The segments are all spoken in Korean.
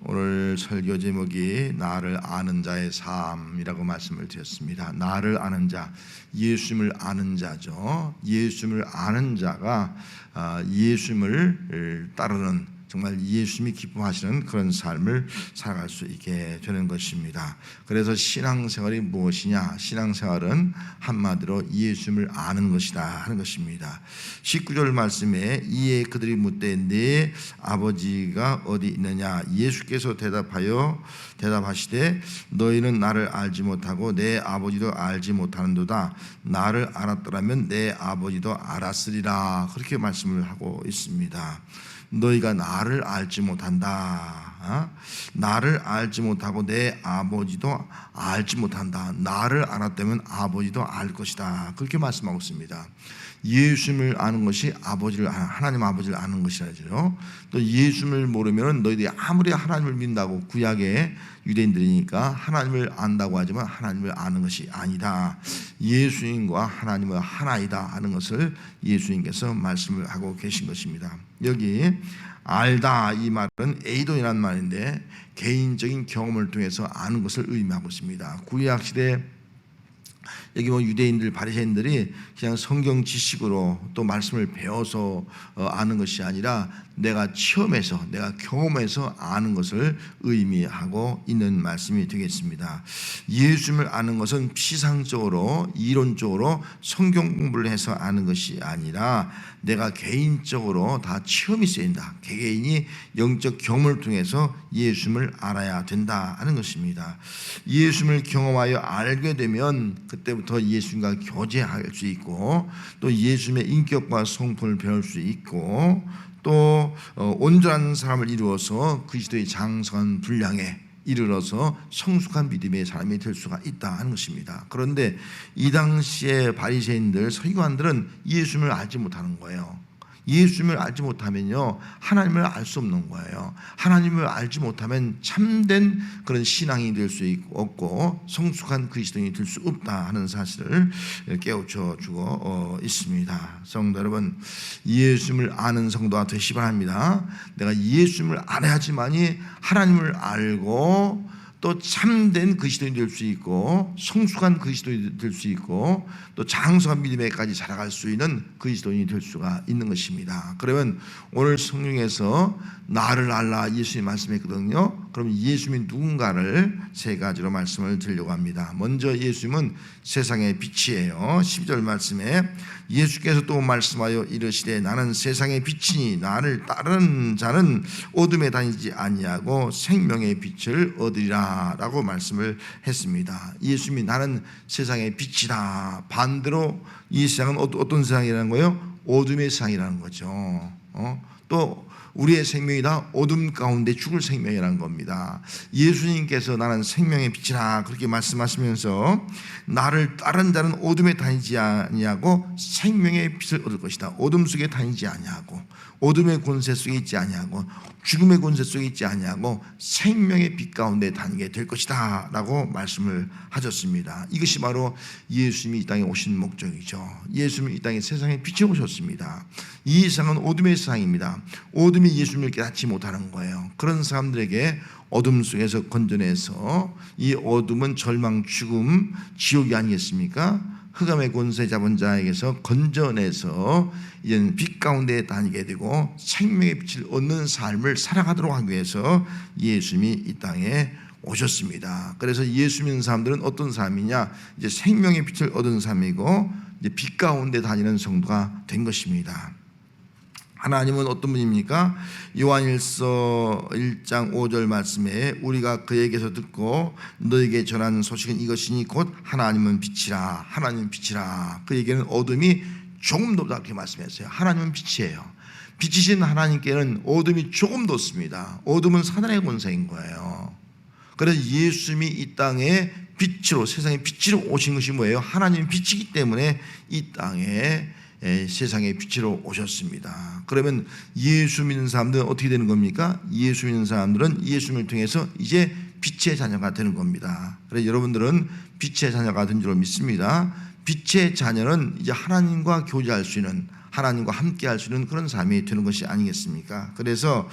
오늘 설교 제목이 나를 아는 자의 삶이라고 말씀을 드렸습니다. 나를 아는 자, 예수님을 아는 자죠. 예수님을 아는 자가 예수님을 따르는, 정말 예수님이 기뻐하시는 그런 삶을 살아갈 수 있게 되는 것입니다. 그래서 신앙생활이 무엇이냐? 신앙생활은 한마디로 예수님을 아는 것이다 하는 것입니다. 19절 말씀에 이에 그들이 묻되 네 아버지가 어디 있느냐? 예수께서 대답하시되 너희는 나를 알지 못하고 내 아버지도 알지 못하는도다. 나를 알았더라면 내 아버지도 알았으리라. 그렇게 말씀을 하고 있습니다. 너희가 나를 알지 못한다. 나를 알지 못하고 내 아버지도 알지 못한다. 나를 알았다면 아버지도 알 것이다. 그렇게 말씀하고 있습니다. 예수님을 아는 것이 하나님 아버지를 아는 것이라죠. 또 예수님을 모르면 너희들이 아무리 하나님을 믿는다고, 구약의 유대인들이니까 하나님을 안다고 하지만 하나님을 아는 것이 아니다. 예수님과 하나님은 하나이다 하는 것을 예수님께서 말씀을 하고 계신 것입니다. 여기 알다 이 말은 에이돈이라는 말인데 개인적인 경험을 통해서 아는 것을 의미하고 있습니다. 구약 시대 여기 유대인들, 바리새인들이 그냥 성경 지식으로 또 말씀을 배워서 아는 것이 아니라 내가 체험해서, 내가 경험해서 아는 것을 의미하고 있는 말씀이 되겠습니다. 예수님을 아는 것은 피상적으로, 이론적으로 성경 공부를 해서 아는 것이 아니라 내가 개인적으로 다 체험이 쓰인다. 개개인이 영적 경험을 통해서 예수님을 알아야 된다 하는 것입니다. 예수님을 경험하여 알게 되면 그때부터 예수님과 교제할 수 있고, 또 예수님의 인격과 성품을 배울 수 있고, 또 온전한 사람을 이루어서 그리스도의 장성한 분량에 이르러서 성숙한 믿음의 사람이 될 수가 있다 하는 것입니다. 그런데 이 당시에 바리새인들, 서기관들은 예수님을 알지 못하는 거예요. 예수님을 알지 못하면요, 하나님을 알 수 없는 거예요. 하나님을 알지 못하면 참된 그런 신앙이 될 수 없고 성숙한 그리스도인이 될 수 없다 하는 사실을 깨우쳐 주고 있습니다. 성도 여러분, 예수님을 아는 성도가 되시기 바랍니다. 내가 예수님을 알아야지만이 하나님을 알고 또 참된 그리스도인이 될 수 있고 성숙한 그리스도인이 될 수 있고 또 장성한 믿음에까지 자라갈 수 있는 그리스도인이 될 수가 있는 것입니다. 그러면 오늘 성경에서 나를 알라 예수님이 말씀했거든요. 그럼 예수님이 누군가를 세 가지로 말씀을 드리려고 합니다. 먼저 예수님은 세상의 빛이에요. 12절 말씀에 예수께서 또 말씀하여 이르시되 나는 세상의 빛이니 나를 따르는 자는 어둠에 다니지 아니하고 생명의 빛을 얻으리라 라고 말씀을 했습니다. 예수님이 나는 세상의 빛이다. 반대로 이 세상은 어떤 세상이라는 거예요? 어둠의 세상이라는 거죠. 또 우리의 생명이 다 어둠 가운데 죽을 생명이라는 겁니다. 예수님께서 나는 생명의 빛이라 그렇게 말씀하시면서 나를 따른 자는 어둠에 다니지 아니하고 생명의 빛을 얻을 것이다. 어둠 속에 다니지 아니하고 어둠의 권세 속에 있지 아니하고 죽음의 권세 속에 있지 아니하고 생명의 빛 가운데 다니게 될 것이다 라고 말씀을 하셨습니다. 이것이 바로 예수님이 이 땅에 오신 목적이죠. 예수님이 이 땅에 세상에 빛이 오셨습니다. 이 세상은 어둠의 세상입니다. 어둠이 예수님을 깨닫지 못하는 거예요. 그런 사람들에게 어둠 속에서 건져내서, 이 어둠은 절망, 죽음, 지옥이 아니겠습니까? 흑암의 권세 잡은 자에게서 건져내서 이제는 빛 가운데 다니게 되고 생명의 빛을 얻는 삶을 살아가도록 하기 위해서 예수님이 이 땅에 오셨습니다. 그래서 예수 믿는 사람들은 어떤 사람이냐? 이제 생명의 빛을 얻은 사람이고 이제 빛 가운데 다니는 성도가 된 것입니다. 하나님은 어떤 분입니까? 요한일서 1장 5절 말씀에 우리가 그에게서 듣고 너에게 전한 소식은 이것이니 곧 하나님은 빛이라. 하나님은 빛이라. 그에게는 어둠이 조금도 없다 그렇게 말씀했어요. 하나님은 빛이에요. 빛이신 하나님께는 어둠이 조금도 없습니다. 어둠은 사단의 권세인 거예요. 그래서 예수님이 이 땅에 빛으로, 세상에 빛으로 오신 것이 뭐예요? 하나님은 빛이기 때문에 이 땅에 세상의 빛으로 오셨습니다. 그러면 예수 믿는 사람들은 어떻게 되는 겁니까? 예수 믿는 사람들은 예수님을 통해서 이제 빛의 자녀가 되는 겁니다. 그래서 여러분들은 빛의 자녀가 된 줄 믿습니다. 빛의 자녀는 이제 하나님과 교제할 수 있는, 하나님과 함께 할 수 있는 그런 삶이 되는 것이 아니겠습니까? 그래서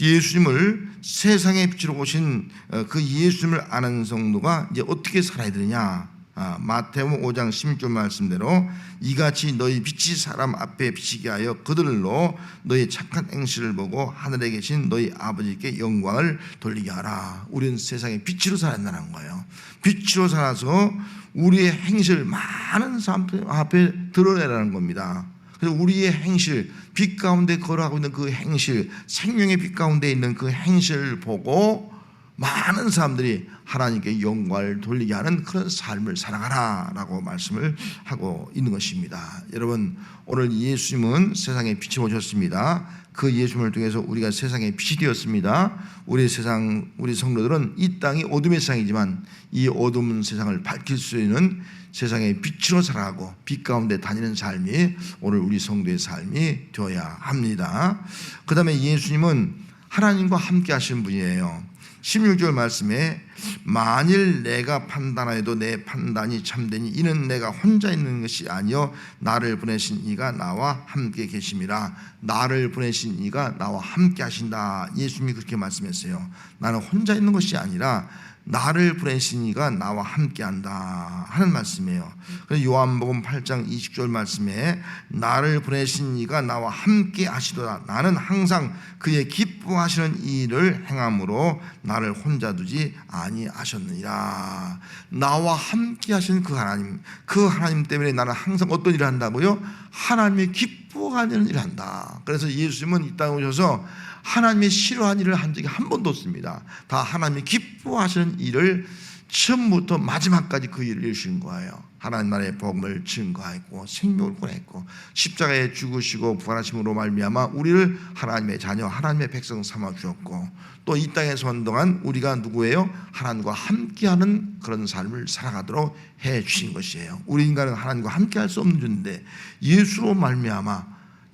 예수님을 세상의 빛으로 오신 그 예수님을 아는 성도가 이제 어떻게 살아야 되느냐? 마태복음 5장 16절 말씀대로 이같이 너희 빛이 사람 앞에 비치게 하여 그들로 너희 착한 행실을 보고 하늘에 계신 너희 아버지께 영광을 돌리게 하라. 우리는 세상의 빛으로 살아야 한다는 거예요. 빛으로 살아서 우리의 행실 많은 사람들 앞에 드러내라는 겁니다. 그래서 우리의 행실, 빛 가운데 걸어가고 있는 그 행실, 생명의 빛 가운데 있는 그 행실을 보고 많은 사람들이 하나님께 영광을 돌리게 하는 그런 삶을 살아가라라고 말씀을 하고 있는 것입니다. 여러분, 오늘 예수님은 세상에 빛이 오셨습니다. 그 예수님을 통해서 우리가 세상의 빛이 되었습니다. 우리 성도들은 이 땅이 어둠의 세상이지만 이 어두운 세상을 밝힐 수 있는 세상의 빛으로 살아가고 빛 가운데 다니는 삶이 오늘 우리 성도의 삶이 되어야 합니다. 그 다음에 예수님은 하나님과 함께 하시는 분이에요. 16절 말씀에 만일 내가 판단하여도 내 판단이 참되니 이는 내가 혼자 있는 것이 아니요 나를 보내신 이가 나와 함께 계심이라. 나를 보내신 이가 나와 함께 하신다. 예수님이 그렇게 말씀했어요. 나는 혼자 있는 것이 아니라 나를 보내신 이가 나와 함께한다 하는 말씀이에요. 그래서 요한복음 8장 20절 말씀에 나를 보내신 이가 나와 함께 하시도다. 나는 항상 그의 기뻐하시는 일을 행함으로 나를 혼자 두지 아니하셨느니라. 나와 함께 하시는 그 하나님 때문에 나는 항상 어떤 일을 한다고요? 하나님의 기뻐하는 일을 한다. 그래서 예수님은 이 땅에 오셔서 하나님의 싫어하는 일을 한 적이 한 번도 없습니다. 다 하나님이 기뻐하시는 일을 처음부터 마지막까지 그 일을 이루신 거예요. 하나님 나라의 복음을 증거했고 생명을 보냈고 십자가에 죽으시고 부활하심으로 말미암아 우리를 하나님의 자녀, 하나님의 백성 삼아 주었고 또 이 땅에서 온 동안 우리가 누구예요? 하나님과 함께하는 그런 삶을 살아가도록 해 주신 것이에요. 우리 인간은 하나님과 함께할 수 없는 존재인데 예수로 말미암아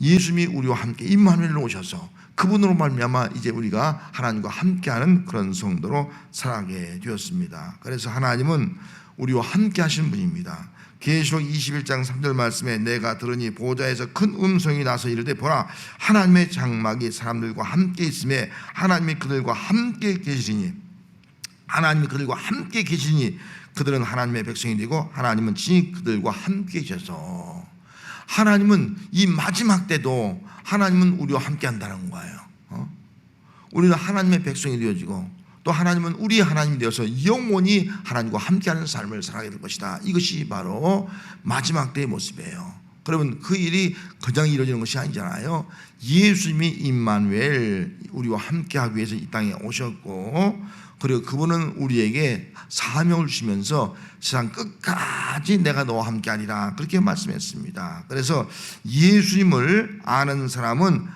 예수님이 우리와 함께 임마누엘로 오셔서 그분으로 말미암아 이제 우리가 하나님과 함께하는 그런 성도로 살아가게 되었습니다. 그래서 하나님은 우리와 함께 하시는 분입니다. 계시록 21장 3절 말씀에 내가 들으니 보좌에서 큰 음성이 나서 이르되 보라 하나님의 장막이 사람들과 함께 있음에 하나님이 그들과 함께 계시리니 그들은 하나님의 백성이 되고 하나님은 친히 그들과 함께 계셔서 하나님은 이 마지막 때도 하나님은 우리와 함께 한다는 거예요. 우리는 하나님의 백성이 되어지고 또 하나님은 우리 하나님이 되어서 영원히 하나님과 함께하는 삶을 살아가게 될 것이다. 이것이 바로 마지막 때의 모습이에요. 그러면 그 일이 그냥 이루어지는 것이 아니잖아요. 예수님이 임마누엘 우리와 함께하기 위해서 이 땅에 오셨고 그리고 그분은 우리에게 사명을 주시면서 세상 끝까지 내가 너와 함께하리라 그렇게 말씀했습니다. 그래서 예수님을 아는 사람은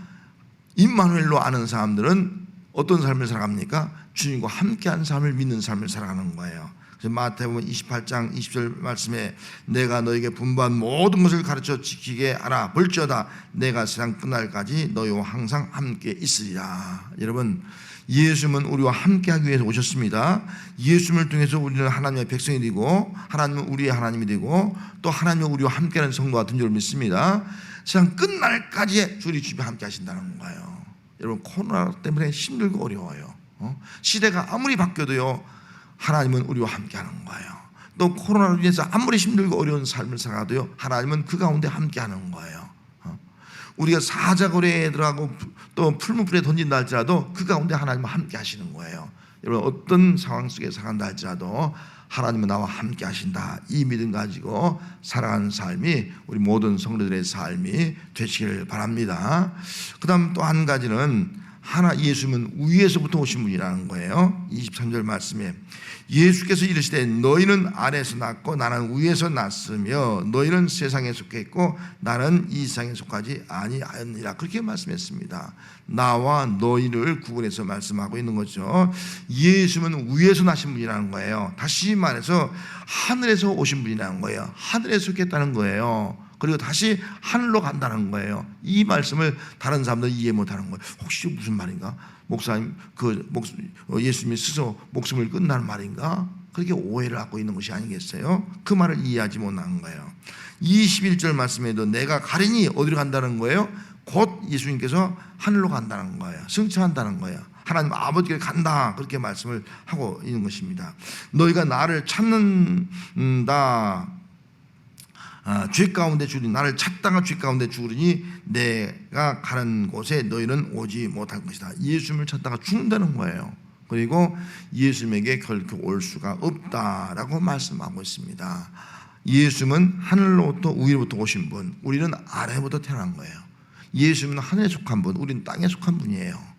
임마누엘로 아는 사람들은 어떤 삶을 살아갑니까? 주님과 함께하는 삶을 믿는 삶을 살아가는 거예요. 그래서 마태복음 28장 20절 말씀에 내가 너에게 분부한 모든 것을 가르쳐 지키게 하라. 볼지어다 내가 세상 끝날까지 너희와 항상 함께 있으리라. 여러분 예수님은 우리와 함께하기 위해서 오셨습니다. 예수님을 통해서 우리는 하나님의 백성이 되고 하나님은 우리의 하나님이 되고 또 하나님은 우리와 함께하는 성도가 된 줄 믿습니다. 세상 끝날까지 주님 함께 하신다는 거예요. 여러분 코로나 때문에 힘들고 어려워요. 시대가 아무리 바뀌어도요 하나님은 우리와 함께하는 거예요. 또 코로나로 인해서 아무리 힘들고 어려운 삶을 살아도요 하나님은 그 가운데 함께하는 거예요. 우리가 사자고래에 들어가고 또 풀무불에 던진다 할지라도 그 가운데 하나님은 함께 하시는 거예요. 여러분 어떤 상황 속에 살아간다 할지라도 하나님은 나와 함께 하신다. 이 믿음 가지고 살아가는 삶이 우리 모든 성도들의 삶이 되시기를 바랍니다. 그 다음 또 한 가지는 예수님은 위에서부터 오신 분이라는 거예요. 23절 말씀에 예수께서 이르시되 너희는 아래에서 났고 나는 위에서 났으며 너희는 세상에 속해 있고 나는 이 세상에 속하지 아니하였느니라 그렇게 말씀했습니다. 나와 너희를 구분해서 말씀하고 있는 거죠. 예수님은 위에서 나신 분이라는 거예요. 다시 말해서 하늘에서 오신 분이라는 거예요. 하늘에 속했다는 거예요. 그리고 다시 하늘로 간다는 거예요. 이 말씀을 다른 사람들은 이해 못하는 거예요. 혹시 무슨 말인가? 목사님 예수님이 스스로 목숨을 끝나는 말인가? 그렇게 오해를 하고 있는 것이 아니겠어요? 그 말을 이해하지 못하는 거예요. 21절 말씀에도 내가 가리니 어디로 간다는 거예요? 곧 예수님께서 하늘로 간다는 거예요. 승천한다는 거예요. 하나님 아버지께 간다, 그렇게 말씀을 하고 있는 것입니다. 너희가 나를 찾는다, 죄 가운데 죽으니, 나를 찾다가 죄 가운데 죽으니 내가 가는 곳에 너희는 오지 못할 것이다. 예수님을 찾다가 죽는다는 거예요. 그리고 예수님에게 결코 올 수가 없다라고 말씀하고 있습니다. 예수님은 하늘로부터 위로부터 오신 분, 우리는 아래부터 태어난 거예요. 예수님은 하늘에 속한 분, 우리는 땅에 속한 분이에요.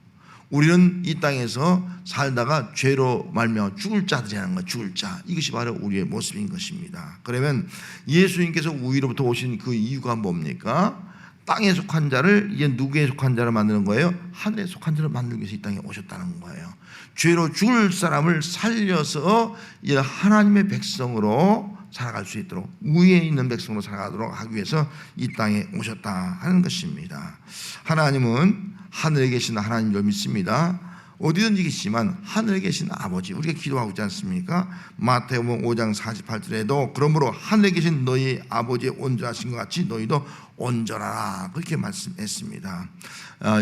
우리는 이 땅에서 살다가 죄로 말미암아 죽을 자들이라는 거예요. 죽을 자, 이것이 바로 우리의 모습인 것입니다. 그러면 예수님께서 위로부터 오신 그 이유가 뭡니까? 땅에 속한 자를 이제 누구에 속한 자를 만드는 거예요? 하늘에 속한 자를 만들기 위해서 이 땅에 오셨다는 거예요. 죄로 죽을 사람을 살려서 이제 하나님의 백성으로 살아갈 수 있도록, 위에 있는 백성으로 살아가도록 하기 위해서 이 땅에 오셨다 하는 것입니다. 하나님은 하늘에 계신 하나님 줄 믿습니다. 어디든지 계시지만 하늘에 계신 아버지, 우리가 기도하고 있지 않습니까? 마태복음 5장 48절에도 그러므로 하늘에 계신 너희 아버지의 온전하신 것 같이 너희도 온전하라, 그렇게 말씀했습니다.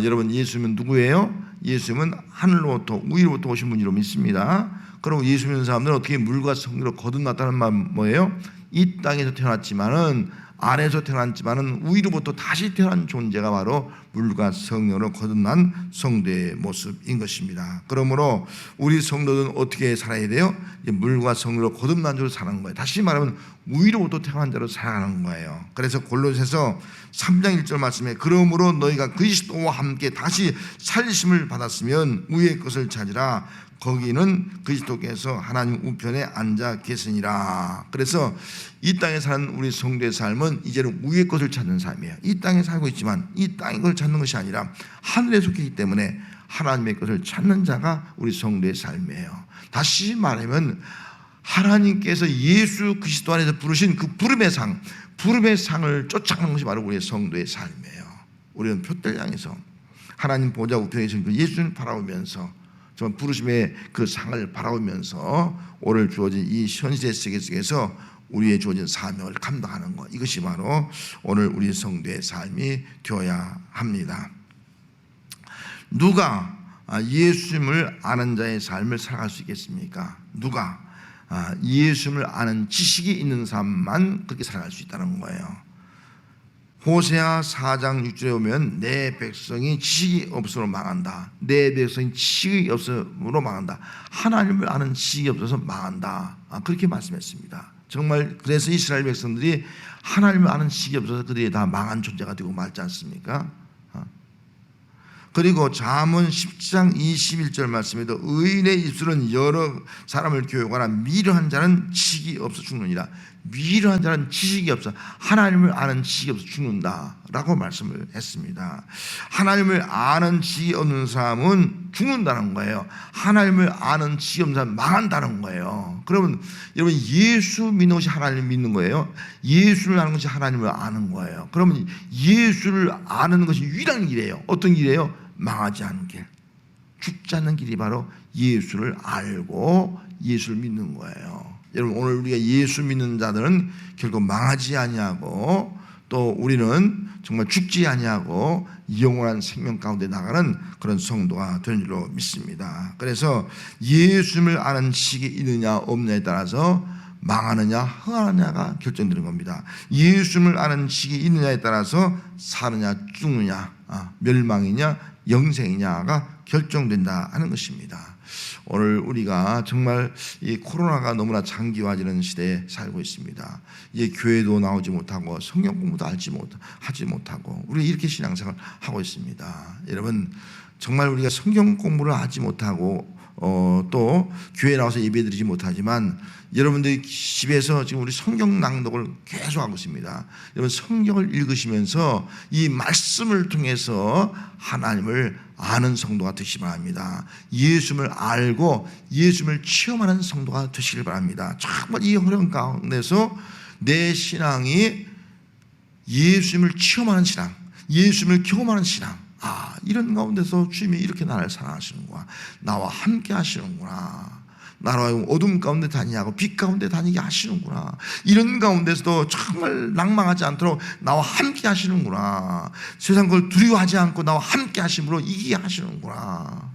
여러분, 예수님은 누구예요? 예수님은 하늘로부터 위로부터 오신 분이로 믿습니다. 그리고 예수 믿는 사람들은 어떻게 물과 성령으로 거듭났다는 말은 뭐예요? 이 땅에서 태어났지만은, 안에서 태어났지만은 위로부터 다시 태어난 존재가 바로 물과 성령으로 거듭난 성도의 모습인 것입니다. 그러므로 우리 성도들은 어떻게 살아야 돼요? 물과 성령으로 거듭난 자로 사는 거예요. 다시 말하면 위로부터 태어난 자로 살아가는 거예요. 그래서 골로새서 3장 1절 말씀에 그러므로 너희가 그리스도와 함께 다시 살리심을 받았으면 위의 것을 찾으라. 거기는 그리스도께서 하나님 우편에 앉아 계시니라. 그래서 이 땅에 사는 우리 성도의 삶은 이제는 위의 것을 찾는 삶이에요. 이 땅에 살고 있지만 이 땅의 것을 찾는 것이 아니라 하늘에 속해 있기 때문에 하나님의 것을 찾는 자가 우리 성도의 삶이에요. 다시 말하면 하나님께서 예수 그리스도 안에서 부르신 그 부름의 상을 쫓아가는 것이 바로 우리의 성도의 삶이에요. 우리는 표대를 향해서 하나님 보좌 우편에 계신 그 예수님을 바라보면서 정말 부르심의 그 상을 바라보면서 오늘 주어진 이 현세 세계 속에서 우리의 주어진 사명을 감당하는 것, 이것이 바로 오늘 우리 성도의 삶이 되어야 합니다. 누가 예수님을 아는 자의 삶을 살아갈 수 있겠습니까? 누가 예수님을 아는 지식이 있는 사람만 그렇게 살아갈 수 있다는 거예요. 호세아 4장 6절에 보면 내 백성이 지식이 없으므로 망한다. 내 백성이 지식이 없으므로 망한다. 하나님을 아는 지식이 없어서 망한다. 그렇게 말씀했습니다. 정말 그래서 이스라엘 백성들이 하나님을 아는 지식이 없어서 그들이 다 망한 존재가 되고 말지 않습니까? 그리고 잠언 10장 21절 말씀에도 의인의 입술은 여러 사람을 교육하나 미련한 자는 지식이 없어 죽느니라. 미련한 자는 지식이 없어, 하나님을 아는 지식이 없어 죽는다 라고 말씀을 했습니다. 하나님을 아는 지식이 없는 사람은 죽는다는 거예요. 하나님을 아는 지식이 없는 사람은 망한다는 거예요. 그러면 여러분, 예수 믿는 것이 하나님을 믿는 거예요. 예수를 아는 것이 하나님을 아는 거예요. 그러면 예수를 아는 것이 유일한 길이에요. 어떤 길이에요? 망하지 않는 길, 죽지 않는 길이 바로 예수를 알고 예수를 믿는 거예요. 여러분, 오늘 우리가 예수 믿는 자들은 결국 망하지 아니하고 또 우리는 정말 죽지 아니하고 영원한 생명 가운데 나가는 그런 성도가 되는 줄로 믿습니다. 그래서 예수님을 아는 지식이 있느냐 없느냐에 따라서 망하느냐 흥하느냐가 결정되는 겁니다. 예수님을 아는 지식이 있느냐에 따라서 사느냐 죽느냐, 멸망이냐 영생이냐가 결정된다 하는 것입니다. 오늘 우리가 정말 이 코로나가 너무나 장기화되는 시대에 살고 있습니다. 이제 교회도 나오지 못하고 성경 공부도 하지 못하고 우리 이렇게 신앙생활을 하고 있습니다. 여러분, 정말 우리가 성경 공부를 하지 못하고 또 교회 나와서 예배드리지 못하지만 여러분들이 집에서 지금 우리 성경 낭독을 계속 하고 있습니다. 여러분, 성경을 읽으시면서 이 말씀을 통해서 하나님을 아는 성도가 되시기 바랍니다. 예수님을 알고 예수님을 체험하는 성도가 되시길 바랍니다. 정말 이 어려운 가운데서 내 신앙이 예수님을 체험하는 신앙, 예수님을 경험하는 신앙, 이런 가운데서 주님이 이렇게 나를 사랑하시는구나, 나와 함께 하시는구나, 나로 하여금 어둠 가운데 다니냐고 빛 가운데 다니게 하시는구나. 이런 가운데서도 정말 낭망하지 않도록 나와 함께 하시는구나. 세상 걸 두려워하지 않고 나와 함께 하심으로 이기게 하시는구나.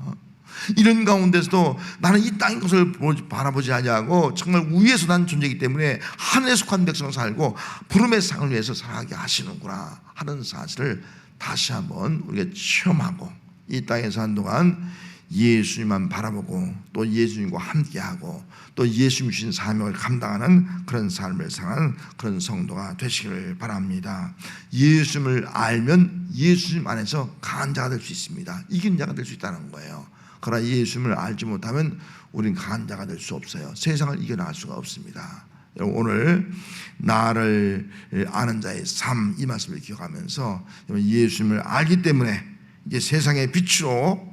이런 가운데서도 나는 이 땅의 것을 바라보지 아니하고 정말 위에서 난 존재이기 때문에 하늘에 속한 백성을 살고 부름의 상을 위해서 살아가게 하시는구나 하는 사실을 다시 한번 우리가 체험하고, 이 땅에서 한동안 예수님만 바라보고 또 예수님과 함께하고 또 예수님 주신 사명을 감당하는 그런 삶을 사는 그런 성도가 되시기를 바랍니다. 예수님을 알면 예수님 안에서 강한 자가 될 수 있습니다. 이긴 자가 될 수 있다는 거예요. 그러나 예수님을 알지 못하면 우리는 강한 자가 될 수 없어요. 세상을 이겨나갈 수가 없습니다. 오늘 나를 아는 자의 삶, 이 말씀을 기억하면서 예수님을 알기 때문에 이제 세상의 빛으로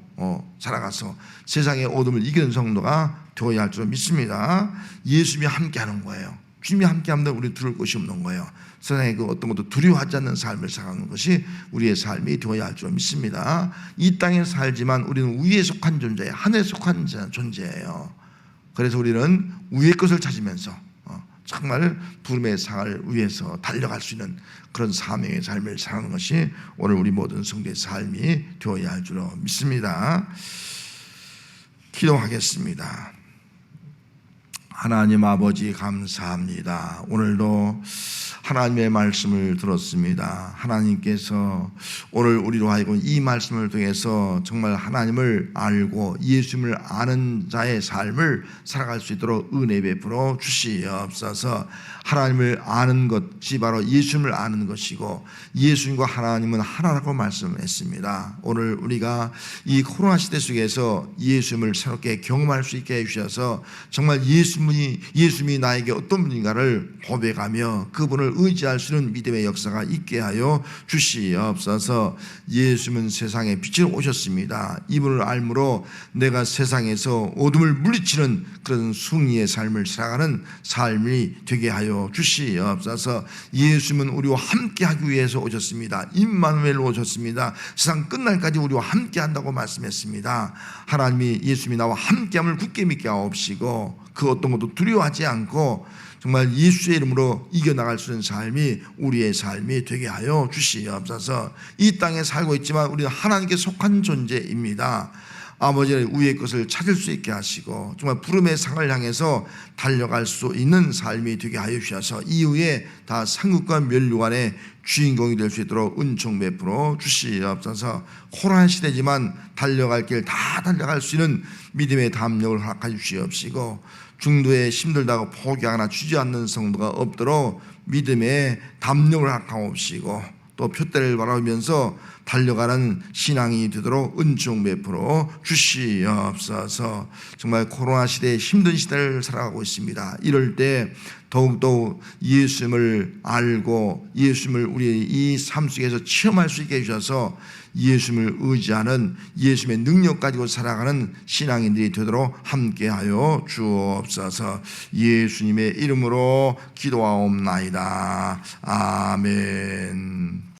살아가서 세상의 어둠을 이기는 성도가 되어야 할 줄 믿습니다. 예수님이 함께하는 거예요. 주님이 함께하면 우리 두려울 것이 없는 거예요. 세상에 그 어떤 것도 두려워하지 않는 삶을 살아가는 것이 우리의 삶이 되어야 할 줄 믿습니다. 이 땅에 살지만 우리는 위에 속한 존재예요. 하늘에 속한 존재예요. 그래서 우리는 위의 것을 찾으면서 정말 부름의 상을 위해서 달려갈 수 있는 그런 사명의 삶을 사는 것이 오늘 우리 모든 성도의 삶이 되어야 할 줄 믿습니다. 기도하겠습니다. 하나님 아버지 감사합니다. 오늘도 하나님의 말씀을 들었습니다. 하나님께서 오늘 우리로 하여금 이 말씀을 통해서 정말 하나님을 알고 예수님을 아는 자의 삶을 살아갈 수 있도록 은혜 베풀어 주시옵소서. 하나님을 아는 것이 바로 예수님을 아는 것이고 예수님과 하나님은 하나라고 말씀했습니다. 오늘 우리가 이 코로나 시대 속에서 예수님을 새롭게 경험할 수 있게 해주셔서 정말 예수님이 나에게 어떤 분인가를 고백하며 그분을 의지할 수 있는 믿음의 역사가 있게 하여 주시옵소서. 예수님은 세상에 빛으로 오셨습니다. 이분을 알므로 내가 세상에서 어둠을 물리치는 그런 승리의 삶을 살아가는 삶이 되게 하여 주시옵소서. 예수님은 우리와 함께하기 위해서 오셨습니다. 임마누엘로 오셨습니다. 세상 끝날까지 우리와 함께한다고 말씀했습니다. 하나님이 예수님이 나와 함께함을 굳게 믿게 하옵시고 그 어떤 것도 두려워하지 않고 정말 예수의 이름으로 이겨나갈 수 있는 삶이 우리의 삶이 되게 하여 주시옵소서. 이 땅에 살고 있지만 우리는 하나님께 속한 존재입니다. 아버지의 위의 것을 찾을 수 있게 하시고 정말 부름의 상을 향해서 달려갈 수 있는 삶이 되게 하여 주셔서 이후에 다 상급과 멸류관의 주인공이 될 수 있도록 은총 베풀어 주시옵소서. 코로나 시대지만 달려갈 길 다 달려갈 수 있는 믿음의 담력을 허락해 주시옵시고 중도에 힘들다고 포기하거나 주저앉는 성도가 없도록 믿음의 담력을 허락하옵시고 또 표대를 바라보면서 달려가는 신앙이 되도록 은총 베풀어 주시옵소서. 정말 코로나 시대에 힘든 시대를 살아가고 있습니다. 이럴 때 더욱더 예수님을 알고 예수님을 우리의 이 삶 속에서 체험할 수 있게 해주셔서 예수님을 의지하는 예수님의 능력 가지고 살아가는 신앙인들이 되도록 함께하여 주옵소서. 예수님의 이름으로 기도하옵나이다. 아멘.